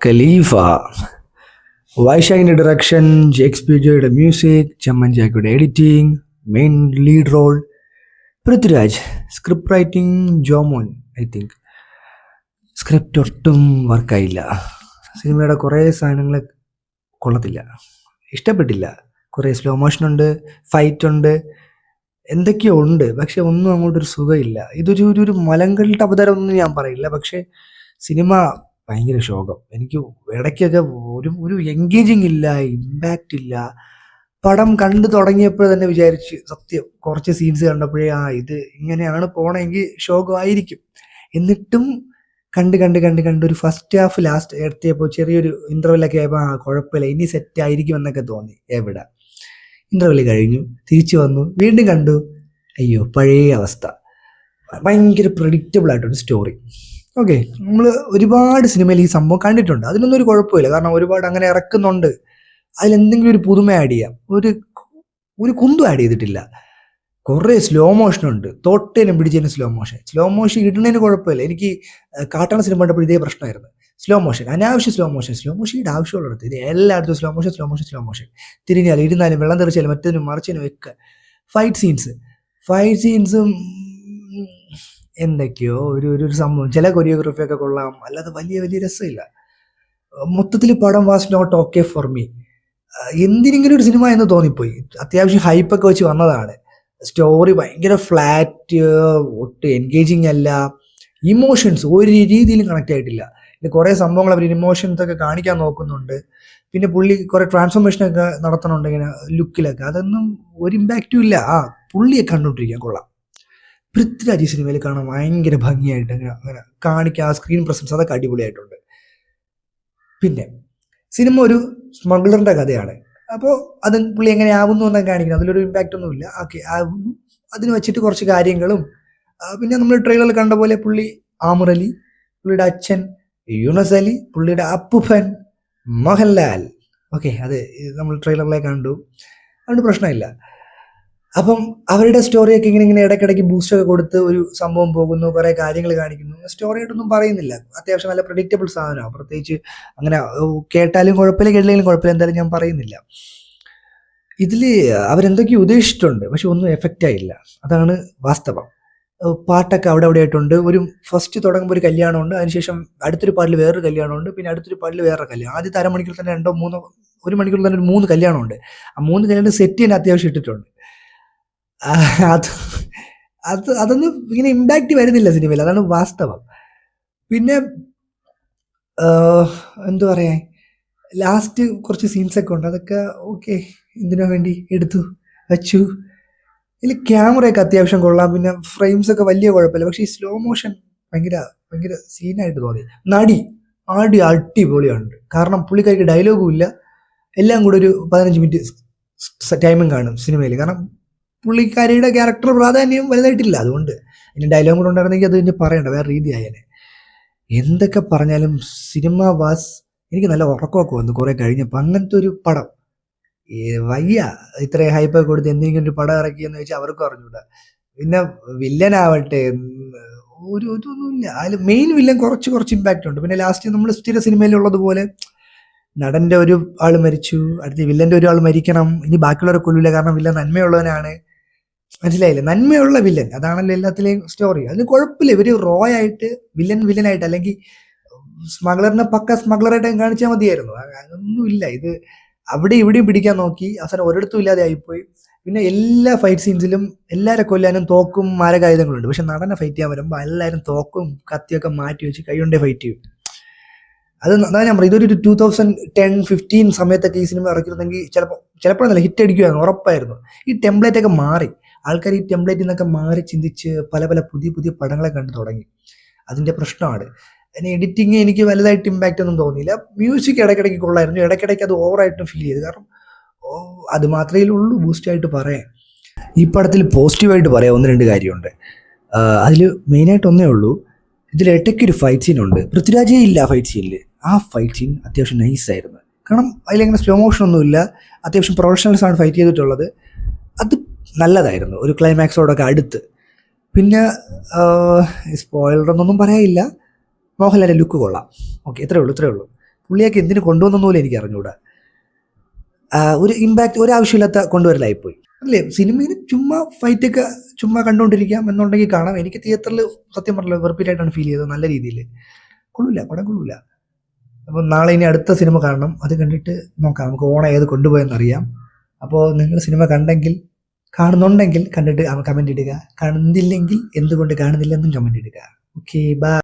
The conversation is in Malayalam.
ഖലീഫ, വൈശാഖിൻ്റെ ഡയറക്ഷൻ, ജെക്സ് പിജയുടെ മ്യൂസിക്, ചമ്മൻ ചാക്കോയുടെ editing, main lead role Prithviraj, script writing Jomon. I think script ഒട്ടും വർക്കായില്ല. സിനിമയുടെ കുറേ സാധനങ്ങൾ കൊള്ളത്തില്ല, ഇഷ്ടപ്പെട്ടില്ല. കുറേ സ്ലോ മോഷൻ ഉണ്ട്, ഫൈറ്റ് ഉണ്ട്, എന്തൊക്കെയോ ഉണ്ട്, പക്ഷെ ഒന്നും അങ്ങോട്ടൊരു സുഖമില്ല. ഇതൊരു ഒരു ഒരു മലങ്കള്ളിട്ട് അവതാരം ഒന്നും ഞാൻ പറയില്ല, പക്ഷെ സിനിമ ഭയങ്കര ശോകം. എനിക്ക് ഇടയ്ക്കൊക്കെ ഒരു ഒരു എൻഗേജിങ് ഇല്ല, ഇമ്പാക്റ്റ് ഇല്ല. പടം കണ്ടു തുടങ്ങിയപ്പോൾ തന്നെ വിചാരിച്ച്, സത്യം കുറച്ച് സീൻസ് കണ്ടപ്പോഴേ ഇത് ഇങ്ങനെയാണ് പോണെങ്കിൽ ശോകമായിരിക്കും. എന്നിട്ടും കണ്ട് കണ്ട് കണ്ട് കണ്ട് ഒരു ഫസ്റ്റ് ഹാഫ് ലാസ്റ്റ് എത്തിയപ്പോൾ ചെറിയൊരു ഇൻ്റർവെല്ലൊക്കെ ആയപ്പോൾ കുഴപ്പമില്ല, ഇനി സെറ്റ് ആയിരിക്കും എന്നൊക്കെ തോന്നി. എവിടെ ഇൻ്റർവെല് കഴിഞ്ഞു, തിരിച്ചു വന്നു, വീണ്ടും കണ്ടു, അയ്യോ പഴയ അവസ്ഥ. ഭയങ്കര പ്രഡിക്റ്റബിൾ ആയിട്ടൊരു സ്റ്റോറി. ഓക്കെ, നമ്മൾ ഒരുപാട് സിനിമയിൽ ഈ സംഭവം കണ്ടിട്ടുണ്ട്, അതിനൊന്നും ഒരു കുഴപ്പമില്ല. കാരണം ഒരുപാട് അങ്ങനെ ഇറക്കുന്നുണ്ട്, അതിലെന്തെങ്കിലും ഒരു പുതുമ ആഡ് ചെയ്യാം. ഒരു കുന്തും ആഡ് ചെയ്തിട്ടില്ല. കുറേ സ്ലോ മോഷൻ ഉണ്ട്, തൊട്ടേനും പിടിച്ചതിന് സ്ലോ മോഷൻ ഇടുന്നതിന് കുഴപ്പമില്ല. എനിക്ക് കാട്ടാള സിനിമ കണ്ടപ്പോൾ ഇതേ പ്രശ്നമായിരുന്നു. സ്ലോ മോഷൻ, അനാവശ്യ സ്ലോ മോഷൻ ഇട ആവശ്യമുള്ളിടത്ത് ഇത് എല്ലായിടത്തും സ്ലോ മോഷൻ. തിരിഞ്ഞാലും ഇരുന്നാലും വെള്ളം തെറിച്ചാലും മറ്റേതിനും മറിച്ചതിനും ഒക്കെ. ഫൈറ്റ് സീൻസും എന്തൊക്കെയോ ഒരു സംഭവം. ചില കൊറിയോഗ്രാഫിയൊക്കെ കൊള്ളാം, അല്ലാതെ വലിയ രസമില്ല. മൊത്തത്തിൽ പടം was not okay for me. എന്തിനെങ്കിലും ഒരു സിനിമ എന്ന് തോന്നിപ്പോയി. അത്യാവശ്യം ഹൈപ്പൊക്കെ വെച്ച് വന്നതാണ്. സ്റ്റോറി ഭയങ്കര ഫ്ലാറ്റ്, ഒട്ടും എൻഗേജിങ് അല്ല. ഇമോഷൻസ് ഒരു രീതിയിലും കണക്ട് ആയിട്ടില്ല. പിന്നെ കുറേ സംഭവങ്ങൾ അവർ ഇമോഷൻസ് ഒക്കെ കാണിക്കാൻ നോക്കുന്നുണ്ട്. പിന്നെ പുള്ളി കുറേ ട്രാൻസ്ഫോർമേഷനൊക്കെ നടത്തണുണ്ട് ഇങ്ങനെ ലുക്കിലൊക്കെ. അതൊന്നും ഒരു ഇമ്പാക്റ്റും ഇല്ല. പുള്ളിയെ കണ്ടുകൊണ്ടിരിക്കാൻ കൊള്ളാം. പൃഥ്വിരാജ് സിനിമയിൽ കാണാൻ ഭയങ്കര ഭംഗിയായിട്ട് അങ്ങനെ കാണിക്കുക, ആ സ്ക്രീൻ പ്രസൻസ് അതൊക്കെ അടിപൊളിയായിട്ടുണ്ട്. പിന്നെ സിനിമ ഒരു സ്മഗ്ലറിൻ്റെ കഥയാണ്. അപ്പോൾ അത് പുള്ളി എങ്ങനെ ആവുന്നു എന്നൊക്കെ കാണിക്കണം, അതിലൊരു ഇമ്പാക്റ്റ് ഒന്നുമില്ല. ഓക്കെ, അതിന് വെച്ചിട്ട് കുറച്ച് കാര്യങ്ങളും. പിന്നെ നമ്മൾ ട്രെയിലറിൽ കണ്ട പോലെ പുള്ളി ആമിർ അലി, പുള്ളിയുടെ അച്ഛൻ യൂനസ് അലി, പുള്ളിയുടെ അപ്പുപ്പൻ മോഹൻലാൽ. ഓക്കെ, അത് നമ്മൾ ട്രെയിലറിലെ കണ്ടു, അതുകൊണ്ട് പ്രശ്നമില്ല. അപ്പം അവരുടെ സ്റ്റോറിയൊക്കെ ഇങ്ങനെ ഇടയ്ക്കിടയ്ക്ക് ബൂസ്റ്റൊക്കെ കൊടുത്ത് ഒരു സംഭവം പോകുന്നു, കുറേ കാര്യങ്ങൾ കാണിക്കുന്നു. സ്റ്റോറി ആയിട്ടൊന്നും പറയുന്നില്ല, അത്യാവശ്യം നല്ല പ്രഡിക്റ്റബിൾ സാധനമാണ്. പ്രത്യേകിച്ച് അങ്ങനെ കേട്ടാലും കുഴപ്പമില്ല, കേട്ടില്ലെങ്കിലും കുഴപ്പമില്ല, എന്തായാലും ഞാൻ പറയുന്നില്ല. ഇതിൽ അവരെന്തൊക്കെയോ ഉദ്ദേശിച്ചിട്ടുണ്ട്, പക്ഷെ ഒന്നും എഫക്റ്റ് ആയില്ല, അതാണ് വാസ്തവം. പാട്ടൊക്കെ അവിടെ ആയിട്ടുണ്ട്. ഒരു ഫസ്റ്റ് തുടങ്ങുമ്പോൾ ഒരു കല്യാണമുണ്ട്, അതിനുശേഷം അടുത്തൊരു പാട്ടിൽ വേറൊരു കല്യാണമുണ്ട്, പിന്നെ അടുത്തൊരു പാട്ടിൽ വേറൊരു കല്യാണം. ആദ്യത്തെ അരമണിക്കൂർ തന്നെ 2-3 ഒരു മണിക്കൂറിൽ തന്നെ 3 കല്യാണമുണ്ട്. ആ 3 കല്യാണം സെറ്റ് ചെയ്യാൻ അത്യാവശ്യം ഇട്ടിട്ടുണ്ട്. അതൊന്നും ഇങ്ങനെ ഇമ്പാക്റ്റ് വരുന്നില്ല സിനിമയിൽ, അതാണ് വാസ്തവം. പിന്നെ എന്താ പറയാ, ലാസ്റ്റ് കുറച്ച് സീൻസൊക്കെ ഉണ്ട്, അതൊക്കെ ഓക്കെ, ഇതിനു വേണ്ടി എടുത്തു വച്ചു. ഇതിൽ ക്യാമറയൊക്കെ അത്യാവശ്യം കൊള്ളാം, പിന്നെ ഫ്രെയിംസൊക്കെ വലിയ കുഴപ്പമില്ല. പക്ഷേ ഈ സ്ലോ മോഷൻ ഭയങ്കര സീനായിട്ട് തോന്നി. നടി അടിപൊളിയുണ്ട്, കാരണം പുള്ളിക്കാർക്ക് ഡയലോഗും ഇല്ല, എല്ലാം കൂടെ ഒരു 15 മിനിറ്റ് ടൈമും കാണും സിനിമയിൽ. കാരണം പുള്ളിക്കാരിയുടെ ക്യാരക്ടർ പ്രാധാന്യം വലുതായിട്ടില്ല, അതുകൊണ്ട് ഇനി ഡയലോഗ് കൂടെ ഉണ്ടായിരുന്നെങ്കിൽ അത് ഇനി പറയണ്ട, വേറെ രീതിയായേനെ. എന്തൊക്കെ പറഞ്ഞാലും സിനിമ എനിക്ക് നല്ല ഉറക്കമൊക്കെ വന്നു കുറേ കഴിഞ്ഞപ്പോൾ. അങ്ങനത്തെ ഒരു പടം വയ്യ, ഇത്രയും ഹൈപ്പൊക്കെ കൊടുത്ത് എന്തെങ്കിലും ഒരു പടം ഇറക്കിയെന്ന് വെച്ചാൽ അവർക്കും അറിഞ്ഞൂടാ. പിന്നെ വില്ലനാവട്ടെ ഇതൊന്നുമില്ല. അതിൽ മെയിൻ വില്ലൻ കുറച്ച് ഇമ്പാക്റ്റ് ഉണ്ട്. പിന്നെ ലാസ്റ്റ് നമ്മൾ സ്ഥിര സിനിമയിലുള്ളതുപോലെ നടൻ്റെ ഒരു ആൾ മരിച്ചു, അടുത്ത വില്ലൻ്റെ ഒരു ആൾ മരിക്കണം, ഇനി ബാക്കിയുള്ളവരെ കൊല്ലില്ല, കാരണം വില്ലൻ നന്മയുള്ളവനാണ്. മനസ്സിലായില്ലേ, നന്മയുള്ള വില്ലൻ, അതാണല്ലോ എല്ലാത്തിലെയും സ്റ്റോറി. അതിന് കുഴപ്പമില്ല, ഇവർ ആയിട്ട് വില്ലനായിട്ട് അല്ലെങ്കിൽ സ്മഗ്ലറിനെ പക്ക സ്മഗ്ലറായിട്ട് കാണിച്ചാൽ മതിയായിരുന്നു. അതൊന്നുമില്ല. ഇത് അവിടെ ഇവിടെയും പിടിക്കാൻ നോക്കി, അവസാനം ഒരിടത്തും ഇല്ലാതെ ആയിപ്പോയി. പിന്നെ എല്ലാ ഫൈറ്റ് സീൻസിലും എല്ലാവരെ കൊല്ലാനും തോക്കും മാരകായുധങ്ങളുണ്ട്, പക്ഷെ നടനെ ഫൈറ്റ് ചെയ്യാൻ വരുമ്പോൾ എല്ലാവരും തോക്കും കത്തിയൊക്കെ മാറ്റി വെച്ച് കൈ കൊണ്ടേ ഫൈറ്റ് ചെയ്യും. അതാ ഞാൻ പറയും, ഇതൊരു 2010-15 സമയത്തൊക്കെ ഈ സിനിമ ഇറക്കിയിരുന്നെങ്കിൽ ചിലപ്പോഴല്ല ഹിറ്റ് അടിക്കുമായിരുന്നു, ഉറപ്പായിരുന്നു. ഈ ടെംപ്ലേറ്റ് ഒക്കെ മാറി, ആൾക്കാർ ഈ ടെംപ്ലേറ്റിൽ നിന്നൊക്കെ മാറി ചിന്തിച്ച് പല പുതിയ പടങ്ങളെ കണ്ടു തുടങ്ങി. അതിൻ്റെ പ്രശ്നമാണ്. അതിന് എഡിറ്റിങ് എനിക്ക് വലുതായിട്ട് ഇമ്പാക്റ്റ് ഒന്നും തോന്നിയില്ല. മ്യൂസിക് ഇടയ്ക്കിടയ്ക്ക് കൊള്ളായിരുന്നു, ഇടയ്ക്കിടയ്ക്ക് അത് ഓവറായിട്ടും ഫീൽ ചെയ്തു. കാരണം അത് മാത്രമേ ഉള്ളൂ ബൂസ്റ്റായിട്ട് പറയാൻ. ഈ പടത്തിൽ പോസിറ്റീവായിട്ട് പറയാൻ 1-2 കാര്യമുണ്ട്. അതിൽ മെയിനായിട്ട് ഒന്നേ ഉള്ളൂ, ഇതിൽ ഇടയ്ക്കൊരു ഫൈറ്റ് സീൻ ഉണ്ട്. പൃഥ്വിരാജേ ഇല്ല ആ ഫൈറ്റ് സീനിൽ. ആ ഫൈറ്റ് സീൻ അത്യാവശ്യം നൈസായിരുന്നു, കാരണം അതിലങ്ങനെ സ്ലോ മോഷൻ ഒന്നുമില്ല, അത്യാവശ്യം പ്രൊഫഷണൽസാണ് ഫൈറ്റ് ചെയ്തിട്ടുള്ളത്. അത് നല്ലതായിരുന്നു, ഒരു ക്ലൈമാക്സോടൊക്കെ അടുത്ത്. പിന്നെ സ്പോയിലറൊന്നും പറയാനില്ല, മോഹൻലാലിൻ്റെ ലുക്ക് കൊള്ളാം. ഓക്കെ, ഇത്രയേ ഉള്ളൂ. പുള്ളിയൊക്കെ എന്തിനു കൊണ്ടുവന്നു പോലും എനിക്ക് അറിഞ്ഞുകൂടാ. ഒരു ഇമ്പാക്റ്റ് ഒരാവശ്യമില്ലാത്ത കൊണ്ടുവരലായിപ്പോയി അല്ലേ. സിനിമയിൽ ചുമ്മാ ഫൈറ്റൊക്കെ ചുമ്മാ കണ്ടുകൊണ്ടിരിക്കാം എന്നുണ്ടെങ്കിൽ കാണാം. എനിക്ക് തിയേറ്ററിൽ സത്യം പറഞ്ഞല്ലോ വെറുപ്പിട്ടായിട്ടാണ് ഫീൽ ചെയ്തത്. നല്ല രീതിയിൽ കൊള്ളൂല, പടം കൊള്ളൂല. അപ്പം നാളെ ഇനി അടുത്ത സിനിമ കാണണം. അത് കണ്ടിട്ട് നോക്കാം നമുക്ക് ഓണം ഏത് കൊണ്ടുപോയെന്നറിയാം. അപ്പോൾ നിങ്ങൾ സിനിമ കാണുന്നുണ്ടെങ്കിൽ കണ്ടിട്ട് കമൻറ്റ് ഇടുക. കാണുന്നില്ലെങ്കിൽ എന്തുകൊണ്ട് കാണുന്നില്ലെന്നും കമൻറ്റ് ഇടുക. Okay, by.